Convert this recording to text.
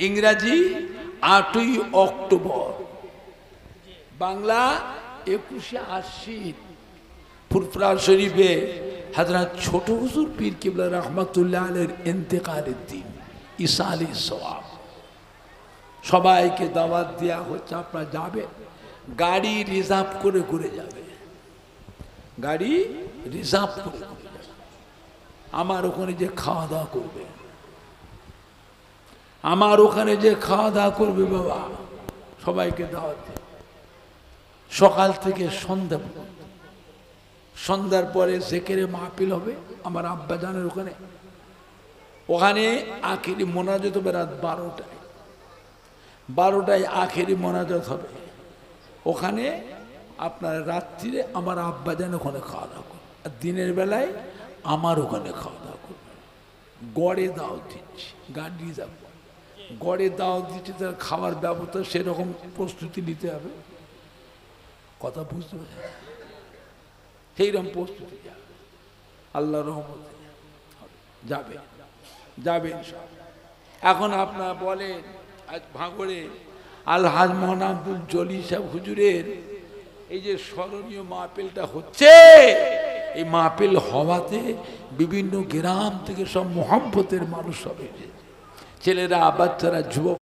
ইংরাজি 8ই অক্টোবর, বাংলা 21শে আশ্বিন। ফুরফুরা শরীফে হযরত ছোট হুজুর পীর কিবলা রহমাতুল্লাহ আলাইহির ইন্তেকালের দিন, ঈসা আলাইহিস সালাম। সবাইকে দাওয়াত দেওয়া হচ্ছে, আপনারা যাবে, গাড়ি রিজার্ভ করে করে যাবে, গাড়ি রিজার্ভ করে করে যাবে। আমার ওখানে যে খাওয়া দাওয়া করবে, আমার ওখানে যে খাওয়া দাওয়া করবে বাবা, সবাইকে দাওয়াত দেবে সকাল থেকে সন্ধ্যা পর্যন্ত। সন্ধ্যার পরে জেকেরে মাহফিল হবে আমার আব্বাজানের ওখানে। ওখানে আখেরি মোনাজাত হবে রাত 12টায়, 12টায় আখেরি মোনাজাত হবে। ওখানে আপনার রাত্রিরে আমার আব্বাজান ওখানে খাওয়া দাওয়া করবে, আর দিনের বেলায় আমার ওখানে খাওয়া দাওয়া করবে। গড়ে দাওয়াত দিচ্ছি, গাড়ি যাব, গড়ে দাওয়াত দিচ্ছি, তার খাওয়ার ব্যবস্থা সেরকম প্রস্তুতি নিতে হবে। কথা বুঝতে পারছেন? সেইরকম প্রস্তুতি যাবে, আল্লাহ রহমতে যাবে যাবে। এখন আপনারা বলেন, আজ ভাঙড়ে আলহাজ মৌলানা আব্দুল জলিল সাহেব হুজুরের এই যে স্মরণীয় মাহফিলটা হচ্ছে, এই মাহফিল হওয়াতে বিভিন্ন গ্রাম থেকে সব মোহাম্মতের মানুষ হবে, ছেলেরা, বাচ্চারা, যুবক